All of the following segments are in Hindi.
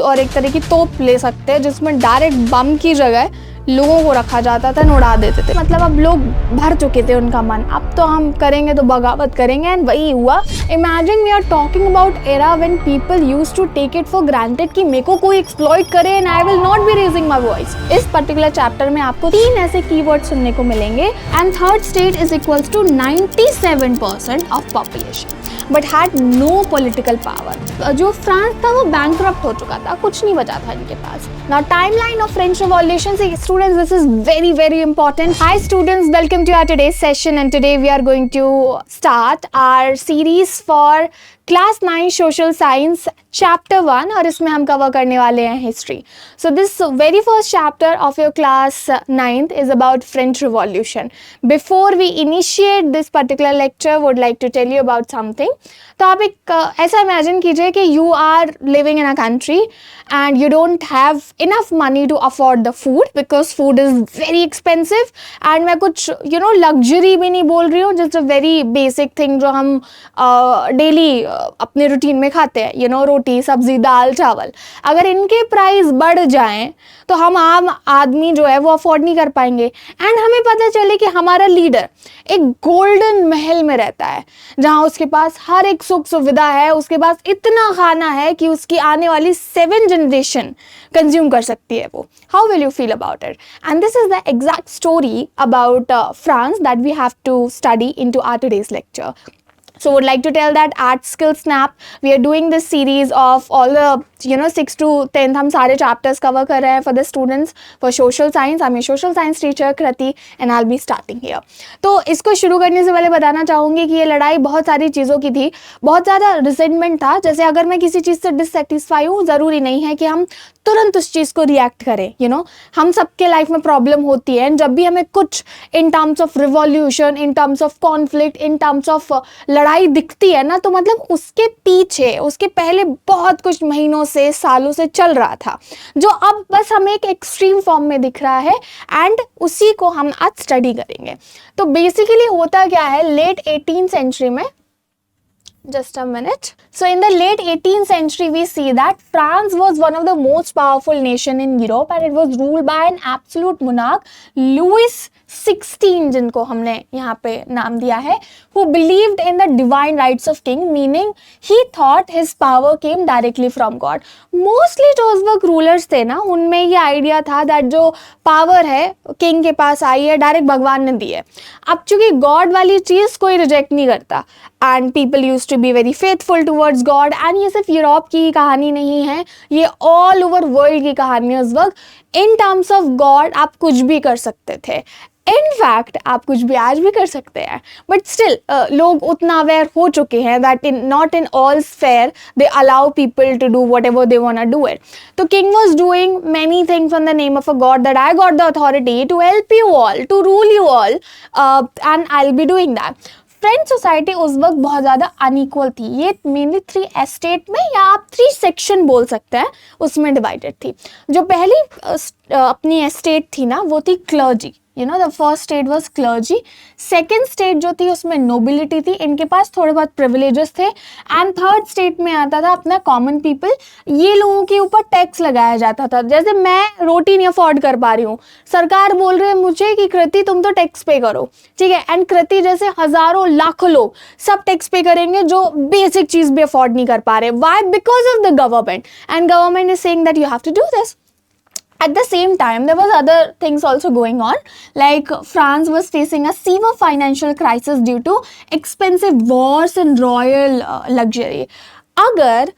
और एक तरह की तोप ले सकते हैं जिसमें डायरेक्ट बम की जगह लोगों को रखा जाता था, उड़ा देते थे। मतलब अब लोग भर चुके थे उनका मन, अब तो हम करेंगे तो बगावत करेंगे, एंड वही हुआ। Imagine we are talking about era when people used to take it for granted कि मेरे को कोई एक्सप्लॉइट करे and I will not be raising my voice. इस पर्टिकुलर चैप्टर में आपको 3 ऐसे कीवर्ड सुनने को मिलेंगे। And third state is equals to 97% of population but had no political power. जो फ्रांस था वो बैंकरप्ट हो चुका था, कुछ नहीं बचा था इनके पास। Now timeline of French revolution. Students, this is very, very important. Hi students, welcome to our today's session, and today we are going to start our series for class 9 social science chapter 1 और इसमें हम कवर करने वाले हैं history. So this very first chapter of your class 9th is about French revolution. Before we initiate this particular lecture would like to tell you about something. तो आप एक ऐसा इमेजिन कीजिए कि you are living in a country and you don't have enough money to afford the food because food is very expensive. And मैं कुछ लग्जरी भी नहीं बोल रही हूँ, just a very basic thing जो हम डेली अपने रूटीन में खाते हैं, रोटी सब्जी दाल चावल। अगर इनके प्राइस बढ़ जाएं तो हम आम आदमी जो है वो अफोर्ड नहीं कर पाएंगे। एंड हमें पता चले कि हमारा लीडर एक गोल्डन महल में रहता है जहां उसके पास हर एक सुख सुविधा है, उसके पास इतना खाना है कि उसकी आने वाली 7 जनरेशन कंज्यूम कर सकती है वो। How will you feel about it? And this is the exact story about France that we have to study in to our today's lecture. So would like to tell that at Skill Snap we are doing this series of all the 6 to 10th हम सारे chapters cover कर रहे हैं for the students for social science. I'm your social science teacher Krati and I'll be starting here. तो इसको शुरू करने से पहले बताना चाहूँगी कि ये लड़ाई बहुत सारी चीज़ों की थी, बहुत ज़्यादा रिजेंटमेंट था। जैसे अगर मैं किसी चीज़ से डिससेटिस्फाई हूँ, ज़रूरी नहीं है कि हम तुरंत उस चीज़ को रिएक्ट करें। हम सबके लाइफ में प्रॉब्लम होती है एंड जब भी हमें कुछ in terms of revolution, in terms of conflict, in terms of लड़ाई दिखती है ना, तो मतलब उसके पीछे, उसके पहले बहुत कुछ महीनों से सालों से चल रहा था जो अब बस हमें एक एक्सट्रीम फॉर्म में दिख रहा है एंड उसी को हम आज स्टडी करेंगे। तो बेसिकली होता क्या है, लेट 18th सेंचुरी में, just a minute. So in the late 18th century we see that France was one of the most powerful nation in Europe and it was ruled by an absolute monarch, Louis 16 जिनको हमने यहाँ पे नाम दिया है, who believed in the divine rights of king, meaning he thought his power came directly from God. Mostly जो उस वक्त रूलर्स थे ना, उनमें ये आइडिया था दैट जो पावर है किंग के पास आई है डायरेक्ट भगवान ने दी है। अब चूंकि गॉड वाली चीज़ कोई रिजेक्ट नहीं करता and people use to be very faithful towards God. And ये सिर्फ यूरोप की कहानी नहीं है, ये ऑल ओवर वर्ल्ड की कहानी है। उस वक्त इन टर्म्स ऑफ गॉड आप कुछ भी कर सकते थे, इनफैक्ट आप कुछ भी आज भी कर सकते हैं, बट स्टिल लोग उतना अवेयर हो चुके हैं that not in all sphere they allow people to do whatever they want to do it. तो king was doing many things on the name of a god that I got the authority to help you all, to rule you all and I will be doing that. French society उस वक्त बहुत ज़्यादा अनइक्वल थी। ये मेनली 3 एस्टेट में या आप 3 सेक्शन बोल सकते हैं उसमें डिवाइडेड थी। जो पहली अपनी एस्टेट थी ना वो थी clergy, the first state was clergy. Second state जो थी उसमें नोबिलिटी थी, इनके पास थोड़े बहुत प्रिविलेजेस थे। एंड थर्ड स्टेट में आता था अपना कॉमन पीपल, ये लोगों के ऊपर टैक्स लगाया जाता था। जैसे मैं रोटी नहीं अफोर्ड कर पा रही हूँ, सरकार बोल रहे हैं मुझे कि कृति तुम तो टैक्स पे करो, ठीक है, एंड कृति जैसे हजारों लाखों लोग सब टैक्स पे करेंगे जो बेसिक चीज भी अफोर्ड नहीं कर पा रहे। Why? Because of the government, and government is saying that you have to do this. At the same time, there was other things also going on, like France was facing a severe financial crisis due to expensive wars and royal luxury. अगर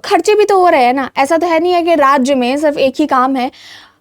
खर्चे भी तो हो रहे हैं ना, ऐसा तो है नहीं है कि राज्य में सिर्फ एक ही काम है।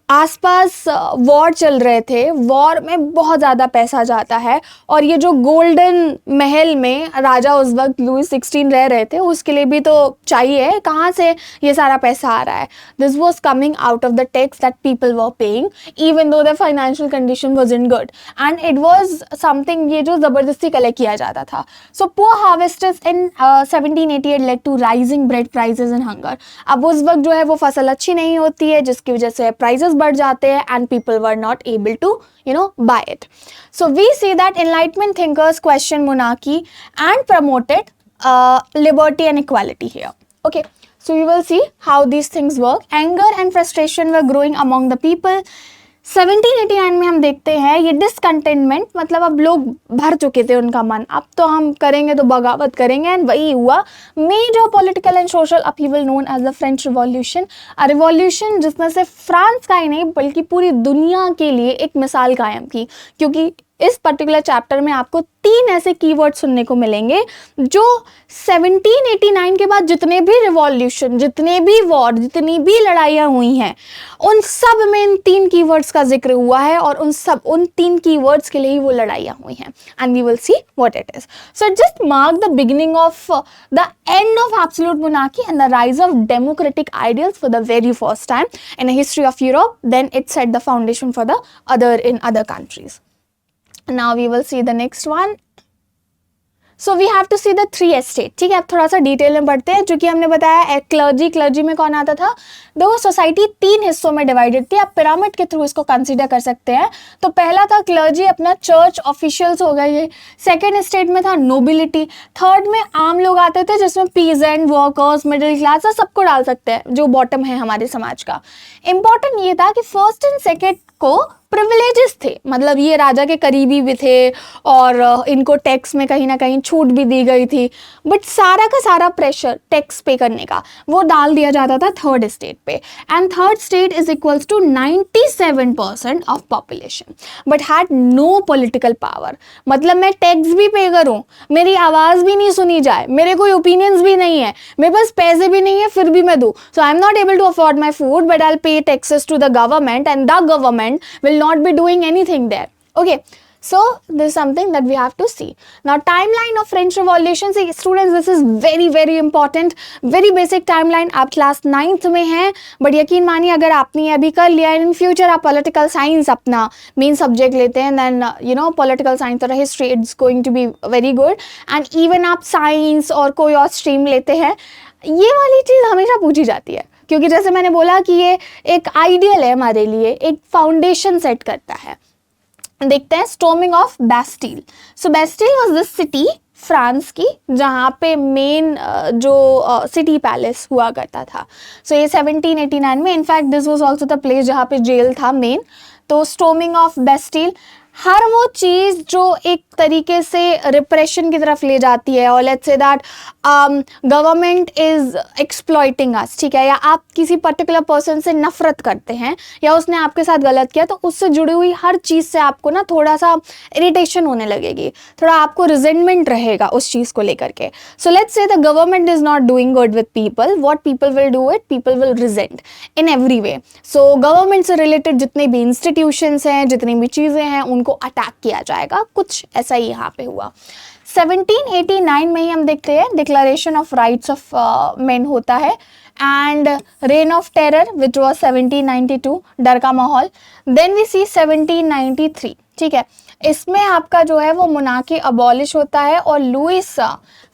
आसपास वॉर चल रहे थे, वॉर में बहुत ज़्यादा पैसा जाता है और ये जो गोल्डन महल में राजा उस वक्त लुई 16 रह रहे थे उसके लिए भी तो चाहिए, कहाँ से ये सारा पैसा आ रहा है? This was coming out of the tax that people were paying even though the financial condition was in good and it was something ये जो ज़बरदस्ती कलेक्ट किया जाता था। So poor harvesters in 1788 led to rising bread prices and hunger. अब उस वक्त जो है वो फसल अच्छी नहीं होती है जिसकी वजह से प्राइजेस बढ़ जाते हैं and people were not able to buy it. So we see that enlightenment thinkers questioned monarchy and promoted liberty and equality here. Okay, So we will see how these things work. Anger and frustration were growing among the people. 1789 में हम देखते हैं ये डिसकंटेनमेंट, मतलब अब लोग भर चुके थे उनका मन, अब तो हम करेंगे तो बगावत करेंगे, एंड वही हुआ। Major political and social upheaval known as the French revolution, a revolution जिसमें से फ्रांस का ही नहीं बल्कि पूरी दुनिया के लिए एक मिसाल कायम की। क्योंकि इस पर्टिकुलर चैप्टर में आपको 3 ऐसे कीवर्ड सुनने को मिलेंगे जो 1789 के बाद जितने भी रिवॉल्यूशन, जितने भी वॉर, जितनी भी लड़ाइयाँ हुई हैं, उन सब में इन 3 कीवर्ड्स का जिक्र हुआ है और उन 3 कीवर्ड्स के लिए ही वो लड़ाइयाँ हुई हैं। And we will see what it is. So it just mark the beginning of the end of absolute monarchy and the rise of democratic ideals for the very first time in the history of Europe. Then it set the foundation for the other countries. Now we will see the next one. So we have to see the 3 estate। ठीक है, अब थोड़ा सा डिटेल में पढ़ते हैं। जो कि हमने बताया क्लर्जी में कौन आता था, दो सोसाइटी 3 हिस्सों में डिवाइडेड थी। आप पिरामिड के थ्रू इसको कंसीडर कर सकते हैं। तो पहला था क्लर्जी, अपना चर्च ऑफिशियल्स हो गए। सेकेंड स्टेट में था नोबिलिटी। थर्ड में आम लोग आते थे जिसमें पीजेंट, वर्कर्स, मिडिल क्लास, सबको डाल सकते हैं जो बॉटम है हमारे समाज का। इंपॉर्टेंट ये था कि फर्स्ट एंड सेकेंड को प्रिविलेजेस थे, मतलब ये राजा के करीबी भी थे और इनको टैक्स में कहीं ना कहीं छूट भी दी गई थी, बट सारा का सारा प्रेशर टैक्स पे करने का वो डाल दिया जाता था थर्ड स्टेट पे। And third state is equals to 97% of population but had no political power. मतलब मैं टैक्स भी पे करूं, मेरी आवाज़ भी नहीं सुनी जाए, मेरे कोई ओपिनियंस भी नहीं है, मेरे पास पैसे भी नहीं है, फिर भी मैं दूँ। So I am not able to afford my food but I will pay taxes to the government and the government will not be doing anything there. Okay, so this is something that we have to see. Now timeline of French Revolution, see students, this is very very important, very basic timeline। आप क्लास 9th में हैं, बट यकीन मानिए अगर आपने अभी कर लिया इन फ्यूचर आप पॉलिटिकल साइंस अपना मेन सब्जेक्ट लेते हैं, then you know political science और history it's going to be very good. And even आप साइंस और कोई और स्ट्रीम लेते हैं, ये वाली चीज़ हमेशा पूछी जाती है क्योंकि जैसे मैंने बोला कि ये एक आइडियल है हमारे लिए, एक फाउंडेशन सेट करता है। देखते हैं storming of Bastille. So Bastille was this city France की जहाँ पे मेन जो सिटी पैलेस हुआ करता था। सो ये 1789 में, in fact this was also the place जहाँ पे जेल था मेन। तो स्टॉर्मिंग ऑफ बैस्टिल, हर वो चीज़ जो एक तरीके से रिप्रेशन की तरफ ले जाती है और let's say that government is exploiting us, ठीक है, या आप किसी पर्टिकुलर पर्सन से नफरत करते हैं या उसने आपके साथ गलत किया, तो उससे जुड़ी हुई हर चीज़ से आपको ना थोड़ा सा इरिटेशन होने लगेगी, थोड़ा आपको रिजेंटमेंट रहेगा उस चीज़ को लेकर के। So let's say the government is not doing good with people, what people will do it, people will resent in every way. So government से रिलेटेड जितने भी इंस्टीट्यूशंस हैं, जितनी भी चीज़ें हैं, उनको अटैक किया जाएगा। कुछ ऐसा ही यहाँ पे हुआ। 1789 में ही हम देखते हैं declaration of rights of main होता है and rain of terror which was 1792, डर का माहौल। देन वी सी 1793, ठीक है, इसमें आपका जो है वो मोनार्की अबॉलिश होता है और लुइस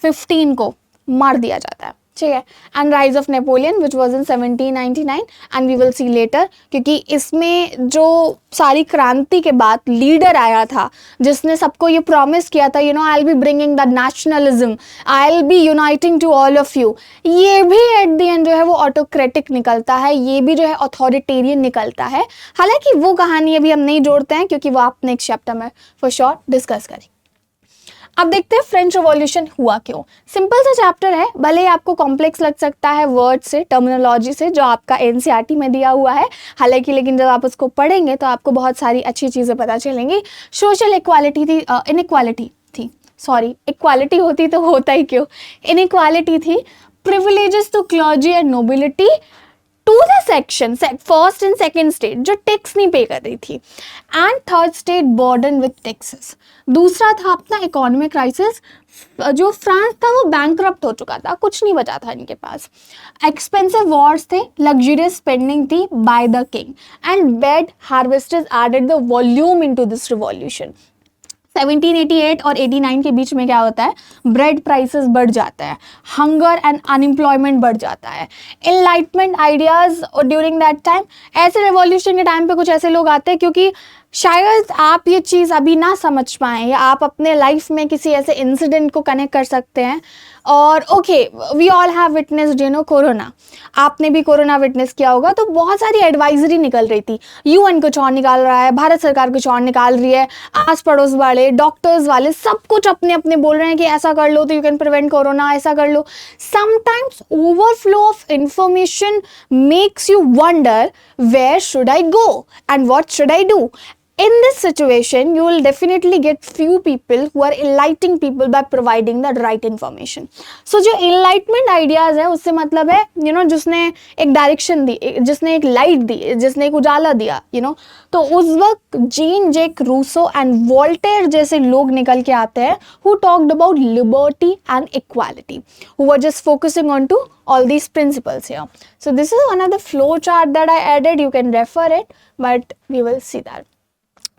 15 को मार दिया जाता है, ठीक है। And rise of Napoleon which was in 1799 and we will see later, क्योंकि इसमें जो सारी क्रांति के बाद लीडर आया था जिसने सबको ये प्रॉमिस किया था, you know, I will be bringing the nationalism, I will be uniting to all of you, ये भी एट द एंड जो है वो ऑटोक्रेटिक निकलता है, ये भी जो है अथॉरिटेरियन निकलता है। हालांकि वो कहानी अभी हम नहीं जोड़ते हैं क्योंकि वो आप नेक्स्ट चैप्टर में फॉर श्योर डिस्कस करेंगे। अब देखते हैं फ्रेंच रिवॉल्यूशन हुआ क्यों। सिंपल सा चैप्टर है, भले ही आपको कॉम्प्लेक्स लग सकता है वर्ड से, टर्मिनोलॉजी से, जो आपका एनसीईआरटी में दिया हुआ है, हालांकि लेकिन जब आप उसको पढ़ेंगे तो आपको बहुत सारी अच्छी चीज़ें पता चलेंगी। सोशल इक्वालिटी थी, इनइक्वालिटी थी, सॉरी, इक्वालिटी होती तो होता ही क्यों, इनइक्वालिटी थी। Privileges to clergy and nobility to the section first and second state जो टैक्स नहीं पे कर रही थी, and third state burden with taxes. दूसरा था अपना इकोनॉमिक क्राइसिस, जो फ्रांस था वो बैंकरप्ट हो चुका था, कुछ नहीं बचा था इनके पास। एक्सपेंसिव वॉर्स थे, लग्जरियस स्पेंडिंग थी by the king, and bad harvesters added the volume into this revolution. 1788 और 89 के बीच में क्या होता है, ब्रेड प्राइसेस बढ़ जाता है, हंगर एंड अनएम्प्लॉयमेंट बढ़ जाता है। Enlightenment ideas during that time, ऐसे रिवॉल्यूशन के टाइम पे कुछ ऐसे लोग आते हैं, क्योंकि शायद आप ये चीज़ अभी ना समझ पाएँ या आप अपने लाइफ में किसी ऐसे इंसिडेंट को कनेक्ट कर सकते हैं और okay, we all have witnessed corona, आपने भी कोरोना विटनेस किया होगा, तो बहुत सारी एडवाइजरी निकल रही थी, यूएन कुछ और निकाल रहा है, भारत सरकार कुछ और निकाल रही है, आस पड़ोस वाले, डॉक्टर्स वाले, सब कुछ अपने अपने बोल रहे हैं कि ऐसा कर लो तो यू कैन प्रिवेंट कोरोना, ऐसा कर लो. Sometimes overflow of information makes you wonder where should I go and what should I do. In this situation, you will definitely get few people who are enlightening people by providing the right information. So जो enlightenment ideas है उससे मतलब है जिसने एक डायरेक्शन दी, जिसने एक लाइट दी, जिसने एक उजाला दिया, तो उस वक्त Jean Jacques Rousseau and Voltaire जैसे लोग निकल के आते हैं who talked about liberty and equality, who were just focusing on to all these principles here. So this is one of the flow chart that I added. You can refer it, but we will see that.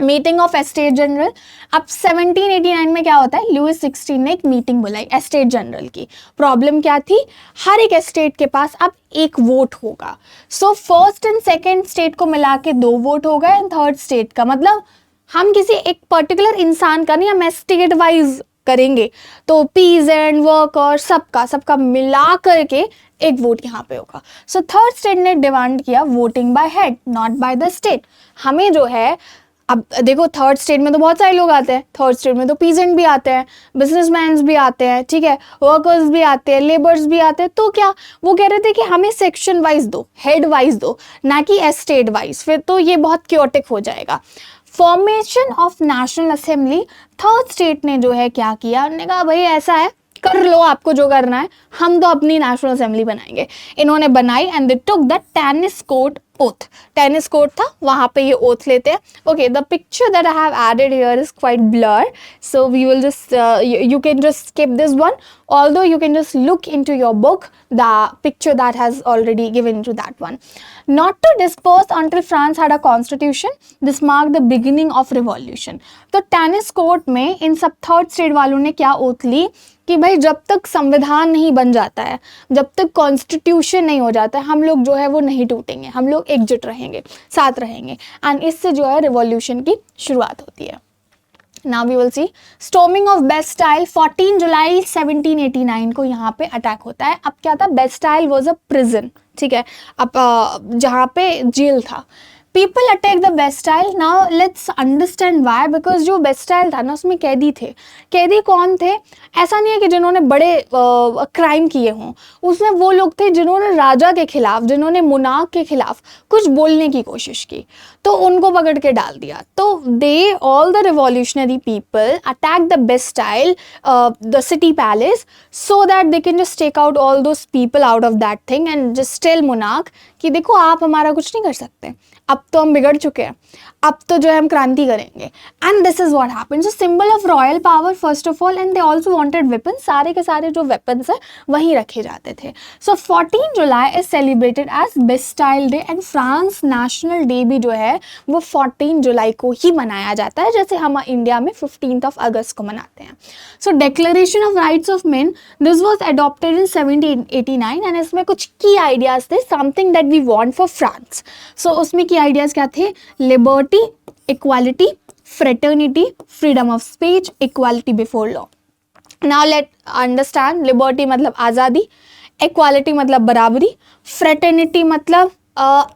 Meeting of estate general. अब 1789 में क्या होता है, लुइस 16 ने एक मीटिंग बुलाई एस्टेट जनरल की. प्रॉब्लम क्या थी, हर एक एस्टेट के पास अब एक वोट होगा. So first and second state को मिला के 2 वोट हो गए, एंड थर्ड स्टेट का मतलब हम किसी एक पर्टिकुलर इंसान का नहीं, हम एस्टेट वाइज करेंगे, तो पीजेंट वर्कर सबका मिला करके एक वोट यहाँ पे होगा. सो थर्ड स्टेट ने डिमांड किया voting bye head, not by the state. हमें जो है, अब देखो थर्ड स्टेट में तो बहुत सारे लोग आते हैं, थर्ड स्टेट में तो पीजेंट भी आते हैं, बिजनेसमैन भी आते हैं, ठीक है, वर्कर्स भी आते हैं, लेबर्स भी आते हैं. तो क्या वो कह रहे थे कि हमें सेक्शन वाइज दो, हेड वाइज दो, ना कि एस्टेट वाइज, फिर तो ये बहुत क्योटिक हो जाएगा. Formation of national assembly, third state ने जो है क्या किया, उन्होंने कहा भाई ऐसा है, कर लो आपको जो करना है, हम तो अपनी नेशनल असेंबली बनाएंगे. इन्होंने बनाई and they took the tennis court oath. Tennis court था, वहां पे ये ओथ लेते हैं. Okay, the picture that I have added here is quite blur, so we will just you can just skip this one, although you can just look into your book the picture that has already given into that one. Not to disperse until France had a constitution, this marked the beginning of revolution. तो टेनिस कोर्ट में इन सब थर्ड स्टेट वालों ने क्या ओथ ली कि भाई जब तक संविधान नहीं बन जाता है, जब तक कॉन्स्टिट्यूशन नहीं हो जाता है, हम लोग जो है वो नहीं टूटेंगे, हम लोग एकजुट रहेंगे, साथ रहेंगे, एंड इससे जो है रिवॉल्यूशन की शुरुआत होती है. Now we will see storming of Bastille. 14 जुलाई 1789 को यहाँ पे अटैक होता है. अब क्या था, Bastille was a prison, ठीक है, अब जहाँ पे जेल था. People attack the Bastille. Now let's understand why. Because जो Bastille था ना, उसमें कैदी थे. कैदी कौन थे, ऐसा नहीं है कि जिन्होंने बड़े क्राइम किए हों, उसमें वो लोग थे जिन्होंने राजा के खिलाफ, जिन्होंने मुनाक के खिलाफ कुछ बोलने की कोशिश की, तो उनको पकड़ के डाल दिया. तो they all the revolutionary people attack the Bastille, the city palace, so that they can just take out all those people out of that thing and just tell मुनाक कि देखो आप हमारा कुछ नहीं कर सकते, अब तो हम बिगड़ चुके हैं, अब तो जो है हम क्रांति करेंगे. And this is what happened. So symbol of royal power first of all, and they also wanted weapons. सारे के सारे जो वेपन्स है वहीं रखे जाते थे. So 14 July is celebrated as Bastille day, and France national day भी जो है वो 14 जुलाई को ही मनाया जाता है, जैसे हम इंडिया में 15 अगस्त को मनाते हैं. So declaration of rights of men, this was adopted in 1789, and इसमें कुछ की आइडियाज थे, something that we want for France. So उसमें की आइडियाज क्या थे, liberty, equality, fraternity, freedom of speech, equality before law. Now let understand. Liberty मतलब आज़ादी, इक्वालिटी मतलब बराबरी, फ्रेटर्निटी मतलब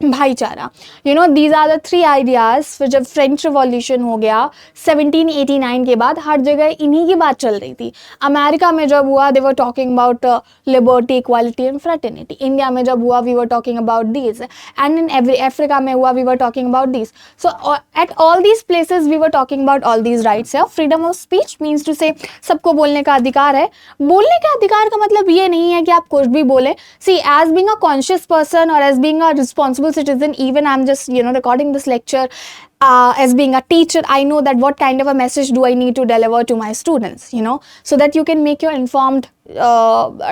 भाईचारा. These are the 3 ideas. फिर जब फ्रेंच रिवॉल्यूशन हो गया 1789 के बाद, हर जगह इन्हीं की बात चल रही थी. अमेरिका में जब हुआ, they were talking about liberty, equality and fraternity. India में जब हुआ, we were talking about these, and in every Africa में हुआ, we were talking about these. So at all these places we were talking about all these rights. Freedom of speech means to say सबको बोलने का अधिकार है. बोलने का अधिकार का मतलब ये नहीं है कि आप कुछ भी बोले. See, as being a conscious person और as being a responsible citizen, even I'm just recording this lecture as being a teacher, I know that what kind of a message do I need to deliver to my students, so that you can make your informed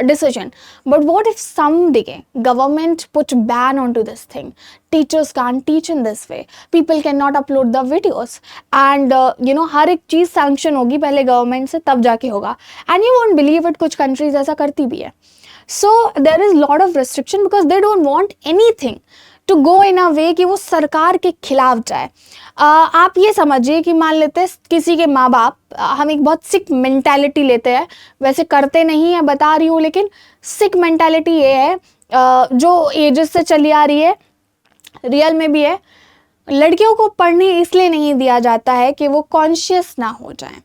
decision. But what if someday government put ban onto this thing? Teachers can't teach in this way, people cannot upload the videos, and हर एक चीज sanction होगी पहले गवर्नमेंट से, तब जाके होगा. And you won't believe it, कुछ countries ऐसा करती भी है. So there is lot of restriction because they don't want anything to go in a way कि वो सरकार के खिलाफ जाए। आप ये समझिए कि मान लेते हैं किसी के माँ बाप, हम एक बहुत सिक मेंटालिटी लेते हैं, वैसे करते नहीं है बता रही हूँ, लेकिन सिक मेंटालिटी ये है जो एजेस से चली आ रही है, रियल में भी है। लड़कियों को पढ़ने इसलिए नहीं दिया जाता है कि वो कॉन्शियस ना हो जाए,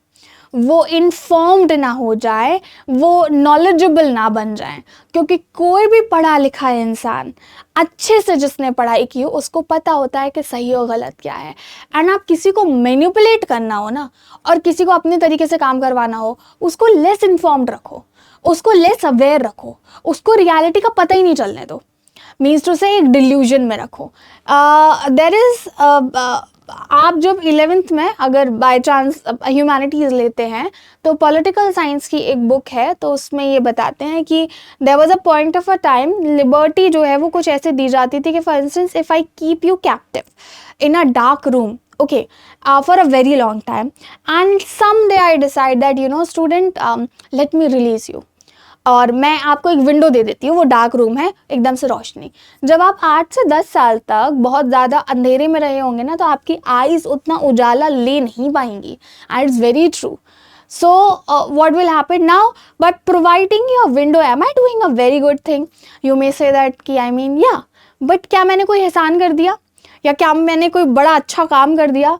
वो इन्फॉर्म्ड ना हो जाए, वो नॉलेजेबल ना बन जाए, क्योंकि कोई भी पढ़ा लिखा इंसान अच्छे से जिसने पढ़ाई की हो उसको पता होता है कि सही और गलत क्या है। एंड आप किसी को मैनिपुलेट करना हो ना, और किसी को अपने तरीके से काम करवाना हो, उसको लेस इन्फॉर्म्ड रखो, उसको लेस अवेयर रखो, उसको रियलिटी का पता ही नहीं चलने दो, मीन्स टू से एक डिल्यूजन में रखो। देयर इज आप जब 11th में अगर बाय चांस ह्यूमैनिटीज़ लेते हैं तो पॉलिटिकल साइंस की एक बुक है, तो उसमें ये बताते हैं कि there was a point of a time liberty जो है वो कुछ ऐसे दी जाती थी कि for instance if I keep you captive in a dark room, okay, for a very long time, and someday I decide that you know student, let me release you, और मैं आपको एक विंडो दे देती हूँ, वो डार्क रूम है, एकदम से रोशनी। जब आप 8 से 10 साल तक बहुत ज़्यादा अंधेरे में रहे होंगे ना, तो आपकी आईज उतना उजाला ले नहीं पाएंगी, and it's very true. So what will happen now, but providing you a window, am I doing a very good thing? You may say that कि आई मीन या, बट क्या मैंने कोई एहसान कर दिया, या क्या मैंने कोई बड़ा अच्छा काम कर दिया?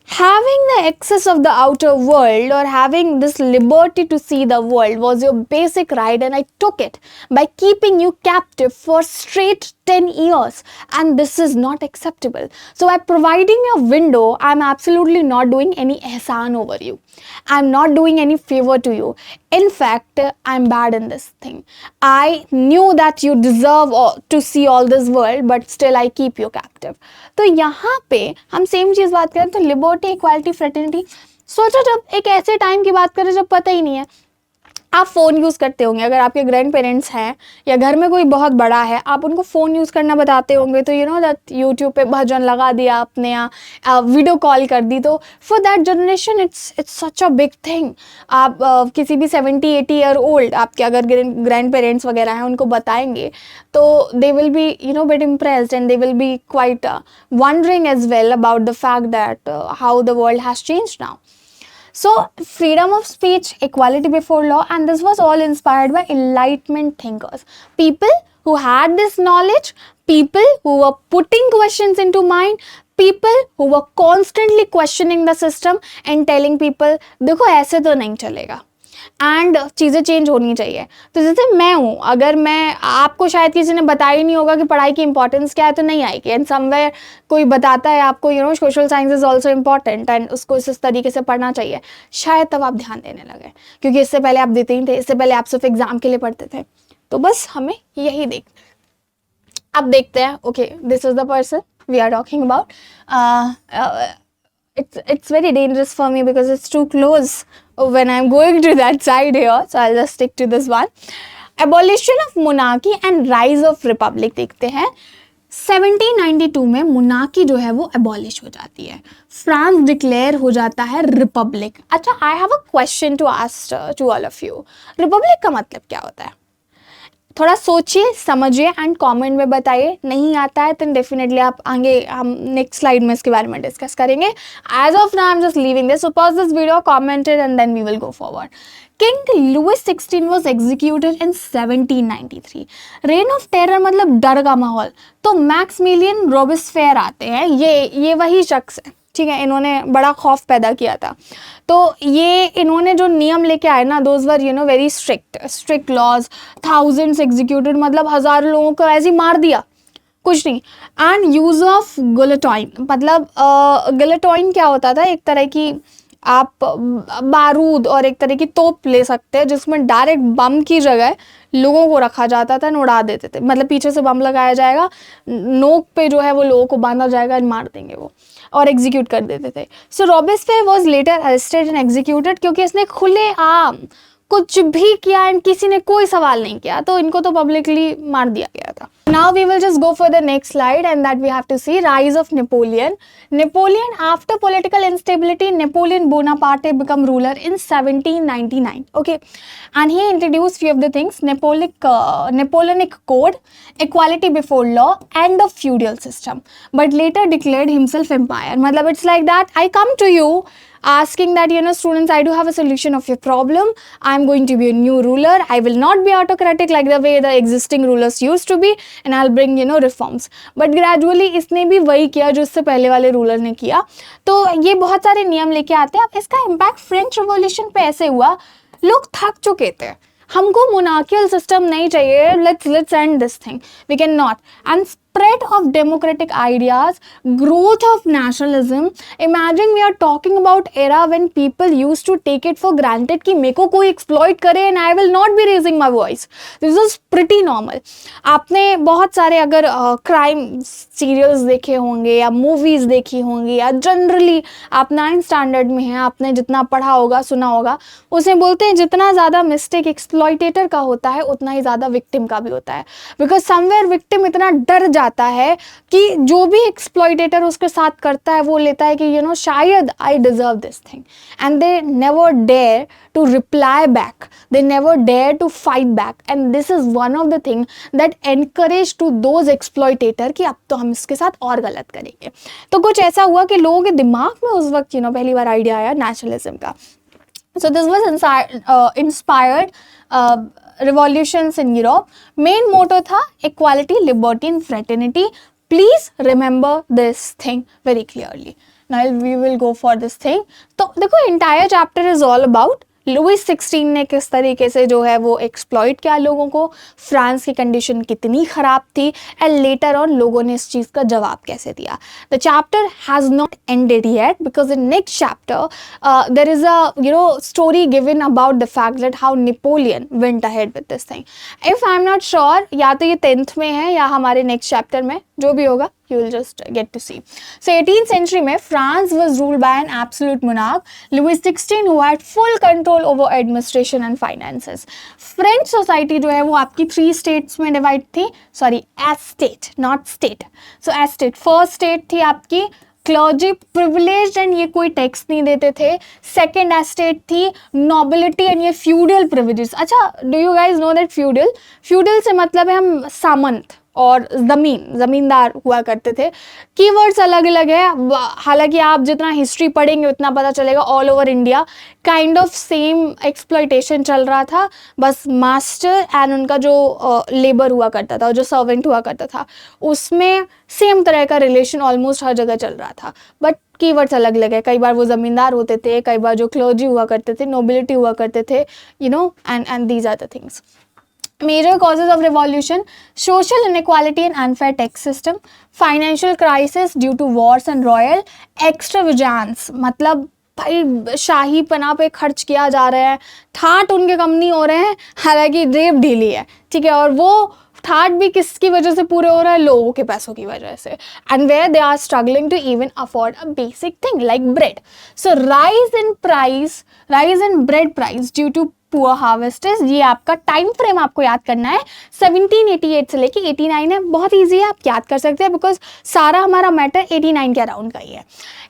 Having the access of the outer world or having this liberty to see the world was your basic right, and I took it by keeping you captive for straight 10 years, and this is not acceptable. So by providing a window, I'm absolutely not doing any ihsan over you. I'm not doing any favor to you. In fact, I'm bad in this thing. I knew that you deserve to see all this world, but still I keep you captive. तो यहाँ पे हम सेम चीज़ बात करें तो लिबर्टी, इक्वालिटी, फ्रेटर्निटी। सोचो जब एक ऐसे टाइम की बात करें जब पता ही नहीं है, आप फ़ोन यूज़ करते होंगे, अगर आपके ग्रैंड पेरेंट्स हैं या घर में कोई बहुत बड़ा है, आप उनको फ़ोन यूज़ करना बताते होंगे, तो यू नो दैट यूट्यूब पे भजन लगा दिया आपने या वीडियो कॉल कर दी, तो for that generation it's such a big thing. आप किसी भी 70-80 ईयर ओल्ड आपके अगर ग्रैंड पेरेंट्स वगैरह हैं उनको बताएंगे, तो they will be you know bit impressed, and they will be quite wondering as well about the fact that how the world has changed now. So freedom of speech, equality before law, and this was all inspired by enlightenment thinkers, people who had this knowledge, people who were putting questions into mind, people who were constantly questioning the system and telling people देखो ऐसे तो नहीं चलेगा एंड चीज़ें चेंज होनी चाहिए। तो जैसे मैं हूँ, अगर मैं, आपको शायद किसी ने बताया ही नहीं होगा कि पढ़ाई की इंपॉर्टेंस क्या है, तो नहीं आएगी, एंड समवेयर कोई बताता है आपको you know social science is also important and उसको इस तरीके से पढ़ना चाहिए, शायद तब आप ध्यान देने लगे, क्योंकि इससे पहले आप देते ही थे, इससे पहले आप सिर्फ एग्जाम के लिए पढ़ते थे। तो बस हमें यही अब देखते हैं, okay this is the person we are talking about. it's very dangerous for me because it's too close when I'm going to that side here, so I'll just stick to this one. Abolition of monarchy and rise of republic देखते हैं। 1792 में मोनार्की जो है वो एबॉलिश हो जाती है, फ्रांस डिक्लेयर हो जाता है रिपब्लिक। अच्छा, I have a question to ask to all of you, republic का मतलब क्या होता है? थोड़ा सोचिए, समझिए एंड कमेंट में बताइए। नहीं आता है तो डेफिनेटली आप आगे हम नेक्स्ट स्लाइड में इसके बारे में डिस्कस करेंगे। As of now I am just leaving this, so pause this video, commented and then we will go forward. King Louis 16 was executed in 1793। Reign of terror मतलब डर का माहौल, तो मैक्सिमिलियन रॉबेस्फेयर आते हैं, ये वही शख्स है, ठीक है, इन्होंने बड़ा खौफ पैदा किया था। तो ये इन्होंने जो नियम लेके आए ना, those were you know very strict laws, thousands executed, मतलब हज़ारों लोगों को ऐसे ही मार दिया, कुछ नहीं। एंड यूज़ ऑफ गिलोटाइन, मतलब गिलोटाइन क्या होता था, एक तरह की आप बारूद और एक तरह की तोप ले सकते हैं जिसमें डायरेक्ट बम की जगह लोगों को रखा जाता था, उड़ा देते थे, मतलब पीछे से बम लगाया जाएगा, नोक पे जो है वो लोगों को बांधा जाएगा, मार देंगे वो, और एग्जीक्यूट कर देते थे। So Robespierre was later arrested and executed, क्योंकि इसने खुले आम कुछ भी किया एंड किसी ने कोई सवाल नहीं किया, तो इनको तो पब्लिकली मार दिया गया था। Now we will just go for the next slide, and that we have to see rise of Napoleon. Napoleon, after political instability, Napoleon Bonaparte become ruler in 1799. Okay, and he introduced few of the things: Napoleonic Code, equality before law, and the feudal system. But later declared himself empire. Matlab it's like that. I come to you asking that, students, I do have a solution of your problem. I'm going to be a new ruler. I will not be autocratic like the way the existing rulers used to be, and I'll bring, reforms. But gradually इसने भी वही किया जो इससे पहले वाले रूलर ने किया. तो ये बहुत सारे नियम लेके आते हैं. अब इसका इम्पैक्ट फ्रेंच रिवॉल्यूशन पे ऐसे हुआ, लोग थक चुके थे. हमको मोनार्कियल सिस्टम नहीं चाहिए. Let's end this thing. We cannot. And spread of democratic ideas, growth of nationalism. Imagine we are talking about era when people used to take it for granted कि मेरे को कोई exploit करे and I will not be raising my voice. This is pretty normal. आपने बहुत सारे अगर crime serials देखे होंगे या movies देखी होंगी या generally आप 9th standard में हैं, आपने जितना पढ़ा होगा सुना होगा, उसे बोलते हैं जितना ज़्यादा mistake exploitator का होता है उतना ही ज़्यादा victim का भी होता है. Because somewhere victim इतना डर जाता है कि जो भी एक्सप्लॉइटेटर उसके साथ करता है वो लेता है कि शायद I deserve this thing, and they never dare to reply back, they never dare to fight back. And this is one of the thing that encourage to those exploitator कि अब तो हम इसके साथ और गलत करेंगे. तो कुछ ऐसा हुआ कि लोगों के दिमाग में उस वक्त पहली बार आइडिया आया नेशनलिज्म का. So this was inspired revolutions in Europe. Main motto था equality, liberty and fraternity. Please remember this thing very clearly. Now we will go for this thing. तो देखो entire chapter is all about Louis 16 ने किस तरीके से जो है वो एक्सप्लॉइट किया लोगों को, फ्रांस की कंडीशन कितनी ख़राब थी, एंड लेटर ऑन लोगों ने इस चीज़ का जवाब कैसे दिया. The chapter has not ended yet because in next chapter there is a story given about the fact that how Napoleon went ahead with this thing. If I am not sure या तो ये 10th में है या हमारे नेक्स्ट चैप्टर में, जो भी होगा you will just get to see. So 18th century में France was ruled by an absolute monarch, Louis XVI, who had full control over administration and finances. French society जो है वो आपकी 3 states में divide थी, sorry, estate, not state. So estate, first state थी आपकी क्लर्जी प्रिविलेज एंड ये कोई टैक्स नहीं देते थे. सेकेंड एस्टेट थी नॉबिलिटी एंड ये फ्यूडल प्रिविलेजेस. अच्छा, do you guys know that feudal से मतलब है हम सामंत और ज़मींदार हुआ करते थे. कीवर्ड्स अलग अलग है, हालांकि आप जितना हिस्ट्री पढ़ेंगे उतना पता चलेगा all over India kind of same exploitation चल रहा था. बस मास्टर एंड उनका जो लेबर हुआ करता था, जो सर्वेंट हुआ करता था, उसमें सेम तरह का रिलेशन ऑलमोस्ट हर जगह चल रहा था. बट कीवर्ड्स अलग अलग है. कई बार वो ज़मींदार होते थे, कई बार जो क्लर्जी हुआ करते थे, नोबिलिटी हुआ करते थे, and these are the things. Major causes of revolution: social inequality and unfair tax system, financial crisis due to wars and royal extravagance. मतलब भाई शाही पना पे खर्च किया जा रहा है, ठाट उनके कम नहीं हो रहे हैं, हालांकि जेब ढीली है, ठीक है, और वो ठाट भी किसकी वजह से पूरे हो रहा है, लोगों के पैसों की वजह से. And where they are struggling to even afford a basic thing like bread. So rise in bread price due to poor harvesters. ये आपका टाइम फ्रेम आपको याद करना है, 1788 से लेके 89 है. बहुत ईजी है, आप याद कर सकते हैं बिकॉज सारा हमारा मैटर 89 के अराउंड का ही है.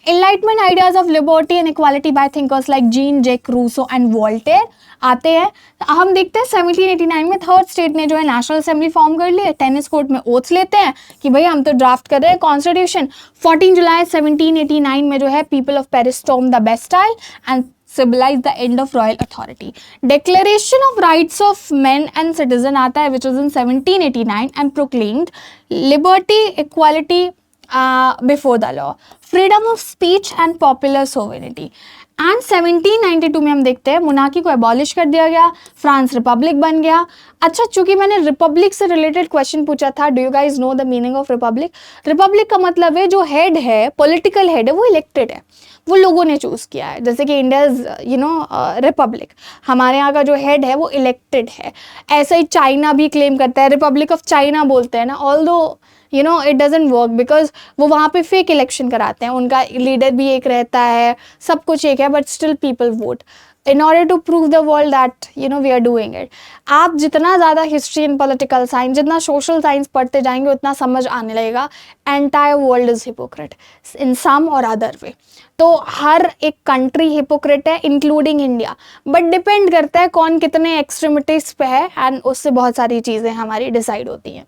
Enlightenment ideas of liberty and equality by thinkers like Jean Jacques Rousseau and Voltaire आते हैं. हम देखते हैं 1789 में थर्ड स्टेट ने जो है नेशनल असेंबली फॉर्म कर ली है. टेनिस कोर्ट में ओथ लेते हैं कि भाई हम तो ड्राफ्ट कर रहे हैं कॉन्स्टिट्यूशन. 14 जुलाई 1789 में जो है people of Paris storm the Bastille and symbolize the end of royal authority. Declaration of Rights of Men and Citizen आता है, which was in 1789 and proclaimed liberty, equality before the law, freedom of speech and popular sovereignty. And 1792 में हम देखते हैं मोनार्की को एबॉलिश कर दिया गया, फ्रांस रिपब्लिक बन गया. अच्छा, चूंकि मैंने रिपब्लिक से रिलेटेड क्वेश्चन पूछा था, do you guys know the meaning of Republic? Republic का मतलब है जो हेड है, पॉलिटिकल हेड है, वो इलेक्टेड है, वो लोगों ने चूज़ किया है. जैसे कि इंडिया रिपब्लिक, हमारे यहाँ का जो हेड है वो इलेक्टेड है. ऐसा ही चाइना भी क्लेम करता है, रिपब्लिक ऑफ चाइना बोलते हैं ना, although it doesn't work because वो वहाँ पे फेक इलेक्शन कराते हैं, उनका लीडर भी एक रहता है, सब कुछ एक है, but still people vote. in order to prove the world that we are doing it. आप जितना ज़्यादा हिस्ट्री एंड पॉलिटिकल साइंस, जितना सोशल साइंस पढ़ते जाएंगे उतना समझ आने लगेगा एंटायर वर्ल्ड इज हिपोक्रेट इन सम और अदर वे. तो हर एक कंट्री हिपोक्रेट है इंक्लूडिंग इंडिया, बट डिपेंड करता है कौन कितने एक्सट्रीमिटीज पे है एंड उससे बहुत सारी चीज़ें हमारी डिसाइड होती हैं.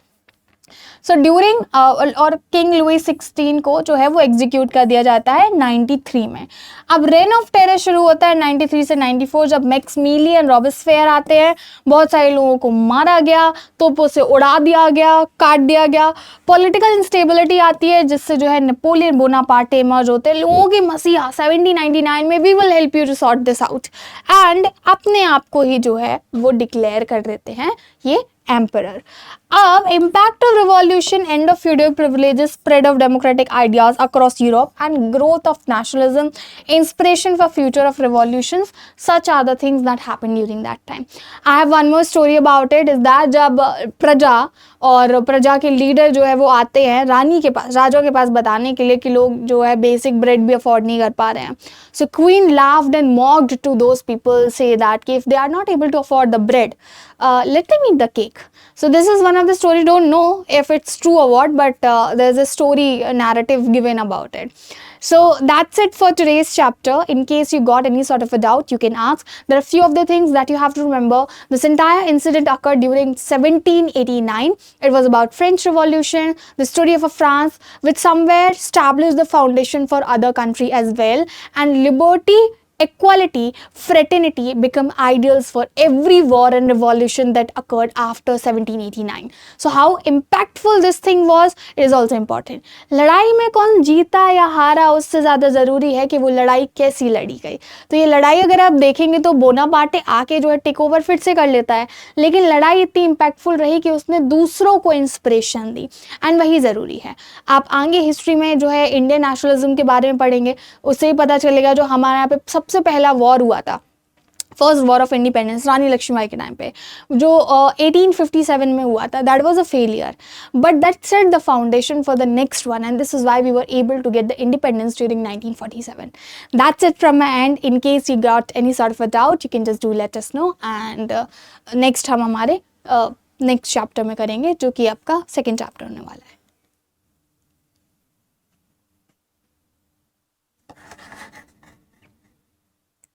सो ड्यूरिंग और किंग लुई 16 को जो है वो एग्जीक्यूट कर दिया जाता है 93 में. अब रेन ऑफ टेरर शुरू होता है 93 से 94 जब मैक्समिलियन रॉबेस्पियर आते हैं. बहुत सारे लोगों को मारा गया, तोपों से उड़ा दिया गया, काट दिया गया. पॉलिटिकल इंस्टेबिलिटी आती है जिससे जो है नेपोलियन बोनापार्टे इमर्ज होते हैं. लोगों की मसीहा 1799 में we will help you to sort this out and अपने आप को ही जो है वो डिक्लेयर कर देते हैं ये एम्परर. अब impact of revolution, end of feudal privileges, spread of democratic ideas across Europe and growth of nationalism, inspiration for future of revolutions, such are the things that happened during that time. I have one more story about it, is that जब प्रजा और प्रजा के लीडर जो है वो आते हैं रानी के पास, राजा के पास बताने के लिए कि लोग जो है बेसिक ब्रेड भी अफोर्ड नहीं कर पा रहे हैं. So queen laughed and mocked to those people, say that if they are not able to afford the bread, let them eat the cake. So this is one of the story. Don't know if it's true or what, but there's a story, a narrative given about it. So that's it for today's chapter. In case you got any sort of a doubt, you can ask. There are a few of the things that you have to remember. This entire incident occurred during 1789. It was about French Revolution, the story of a France, which somewhere established the foundation for other country as well. And liberty, equality, fraternity become ideals for every war and revolution that occurred after 1789. So how impactful this thing was is also important. लड़ाई में कौन जीता या हारा उससे ज़्यादा ज़रूरी है कि वो लड़ाई कैसी लड़ी गई. तो ये लड़ाई अगर आप देखेंगे तो बोनापार्टे आके जो है टेक ओवर फिर से कर लेता है, लेकिन लड़ाई इतनी इम्पैक्टफुल रही कि उसने दूसरों को इंस्पिरेशन दी एंड वही ज़रूरी है. आप आगे हिस्ट्री में जो है इंडियन नेशनलिज्म के बारे में पढ़ेंगे, उससे ही पता चलेगा जो हमारे यहाँ पे सबसे पहला वॉर हुआ था, first war of independence Rani Lakshmibai के टाइम पे जो 1857 में हुआ था, that was a failure but that set the foundation for the next one and this is why we were able to get the independence during 1947. That's it from my end. In case you got any sort of a doubt you can just do let us know and next हम हमारे नेक्स्ट चैप्टर में करेंगे जो कि आपका सेकेंड चैप्टर होने वाला है.